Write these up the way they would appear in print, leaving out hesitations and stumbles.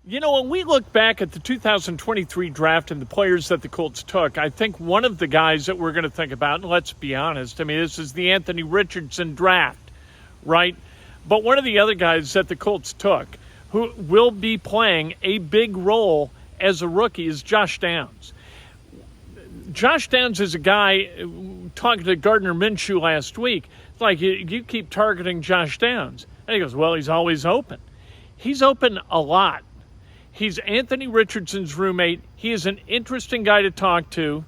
You know, when we look back at the 2023 draft and the players that the Colts took, I think one of the guys that we're going to think about, and let's be honest, I mean, this is the Anthony Richardson draft, right? But one of the other guys that the Colts took who will be playing a big role as a rookie is Josh Downs. Josh Downs is a guy, talking to Gardner Minshew last week, it's like, you keep targeting Josh Downs. And he goes, well, he's always open. He's open a lot. He's Anthony Richardson's roommate. He is an interesting guy to talk to.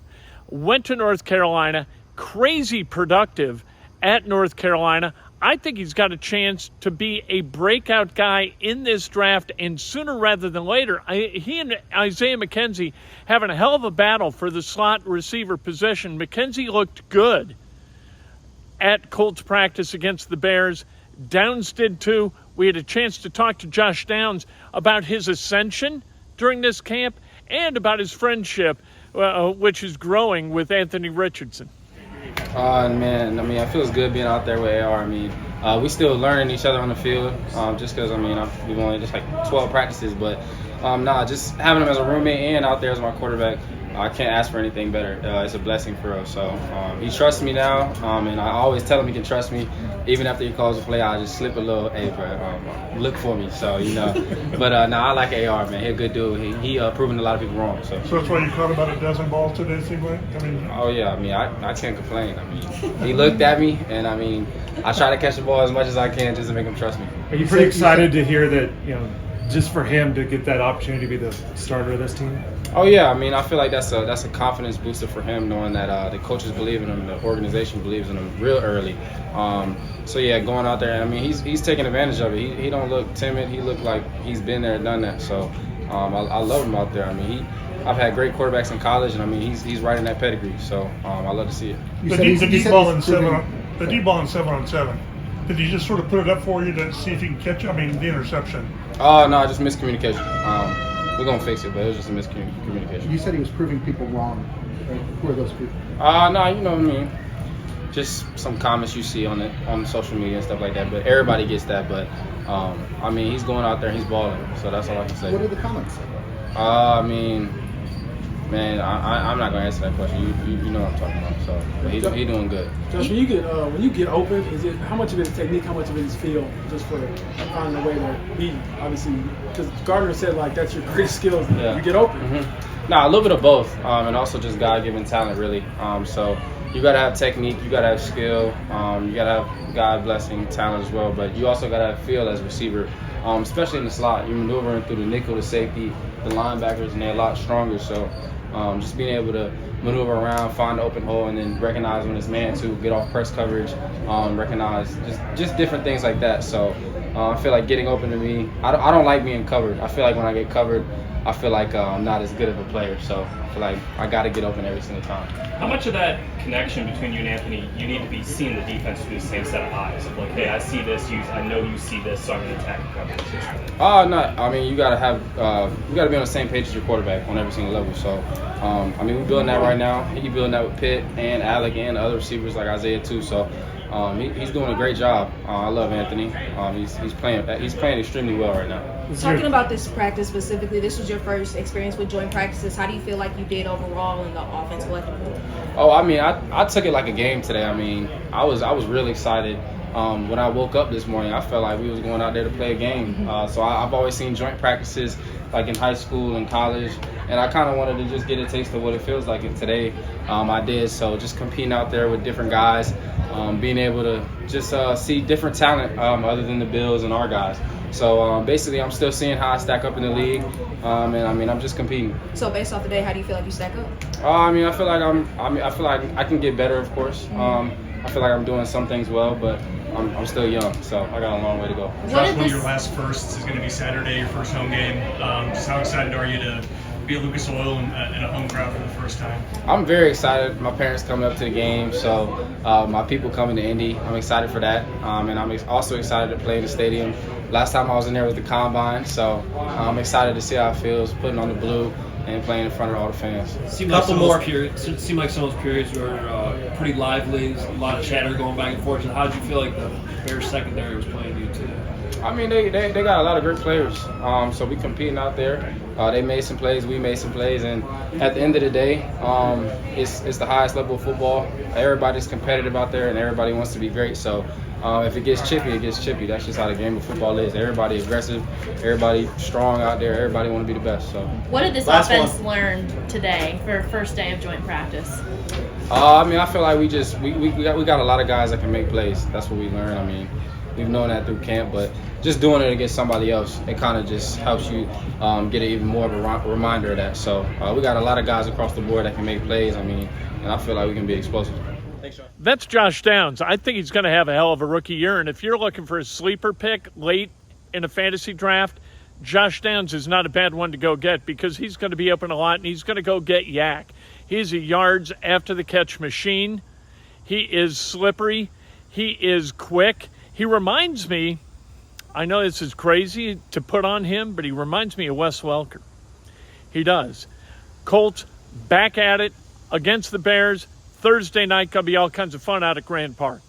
Went to North Carolina, crazy productive at North Carolina. I think he's got a chance to be a breakout guy in this draft, and sooner rather than later. He and Isaiah McKenzie having a hell of a battle for the slot receiver position. McKenzie looked good at Colts practice against the Bears. Downs did too. We had a chance to talk to Josh Downs about his ascension during this camp and about his friendship, which is growing with Anthony Richardson. Man, I mean, it feels good being out there with AR. I mean, we still learning each other on the field, just because, I mean, we've only just like 12 practices, but just having him as a roommate and out there as my quarterback, I can't ask for anything better. It's a blessing for us. So he trusts me now, and I always tell him he can trust me. Even after he calls a play, I just slip a little, hey, bro, look for me. So, you know. But, I like AR, man. He's a good dude. He proven a lot of people wrong. So that's why you caught about a dozen balls today, it seemed like? I mean, oh, yeah. I mean, I can't complain. I mean, he looked at me, and, I mean, I try to catch the ball as much as I can just to make him trust me. Are you pretty excited to hear that, you know, just for him to get that opportunity to be the starter of this team? Oh yeah, I mean, I feel like that's a confidence booster for him, knowing that the coaches believe in him, the organization believes in him real early. So yeah, going out there, I mean, he's taking advantage of it. He don't look timid. He look like he's been there, done that. So I love him out there. I mean, I've had great quarterbacks in college, and I mean, he's right in that pedigree. So I love to see it. The deep ball in 7-on-7. Did he just sort of put it up for you to see if you can catch it? I mean, the interception. Oh no, just miscommunication. We're gonna fix it, but it was just a miscommunication. You said he was proving people wrong. Right? Who are those people? No, you know what I mean. Just some comments you see on social media and stuff like that. But everybody gets that. But I mean, he's going out there, and he's balling. So that's all I can say. What are the comments? I mean, man, I'm not gonna answer that question. You know what I'm talking about. So he's doing good. Josh, when you get open, is it how much of it is technique, how much of it is feel, just for finding a way to be obviously? Because Gardner said like that's your greatest skills. Yeah. You get open. Mm-hmm. A little bit of both, and also just God-given talent, really. So you gotta have technique, you gotta have skill, you gotta have God blessing talent as well. But you also gotta have feel as a receiver, especially in the slot. You're maneuvering through the nickel, the safety, the linebackers, and they're a lot stronger. So just being able to maneuver around, find the open hole, and then recognize when it's man to get off press coverage, recognize just different things like that. So I feel like getting open to me, I don't like being covered. I feel like when I get covered, I feel like I'm not as good of a player. So I feel like I got to get open every single time. How much of that connection between you and Anthony, you need to be seeing the defense through the same set of eyes? Of like, hey, I see this, I know you see this, so I'm going to attack and cover this. No. I mean, you got to be on the same page as your quarterback on every single level. So, I mean, we're building that right now. He's building that with Pitt and Alec and other receivers like Isaiah too. So, he's doing a great job. I love Anthony. He's playing extremely well right now. Talking about this practice specifically, this was your first experience with joint practices. How do you feel like you did overall in the offense collectively? Oh, I mean, I took it like a game today. I mean, I was really excited. When I woke up this morning, I felt like we was going out there to play a game. So I've always seen joint practices like in high school and college, and I kind of wanted to just get a taste of what it feels like. And today, I did. So just competing out there with different guys, being able to just see different talent other than the Bills and our guys. So basically, I'm still seeing how I stack up in the league, and I mean, I'm just competing. So based off the day, how do you feel like you stack up? I mean, I feel like I can get better, of course. I feel like I'm doing some things well, but I'm still young, so I got a long way to go. Josh, one of your last firsts is going to be Saturday, your first home game. Just how excited are you to be at Lucas Oil in a home crowd for the first time? I'm very excited. My parents coming up to the game, so my people coming to Indy. I'm excited for that, and I'm also excited to play in the stadium. Last time I was in there with the Combine, so I'm excited to see how it feels putting on the blue and playing in front of all the fans. Seemed like some of those periods were pretty lively. A lot of chatter going back and forth. And how did you feel like the Bears secondary was playing you today? I mean, they got a lot of great players. So we competing out there. They made some plays, we made some plays, and at the end of the day, it's the highest level of football. Everybody's competitive out there, and everybody wants to be great. So if it gets chippy, it gets chippy. That's just how the game of football is. Everybody aggressive, everybody strong out there. Everybody want to be the best. So what did this offense learn today for first day of joint practice? I mean, I feel like we got a lot of guys that can make plays. That's what we learned. I mean, we've known that through camp, but just doing it against somebody else, it kind of just helps you get even more of a reminder of that. So we got a lot of guys across the board that can make plays. I mean, and I feel like we can be explosive. Thanks, Sean. That's Josh Downs. I think he's going to have a hell of a rookie year. And if you're looking for a sleeper pick late in a fantasy draft, Josh Downs is not a bad one to go get because he's going to be open a lot and he's going to go get yak. He's a yards after the catch machine. He is slippery. He is quick. He reminds me, I know this is crazy to put on him, but he reminds me of Wes Welker. He does. Colts back at it against the Bears. Thursday night, going to be all kinds of fun out at Grand Park.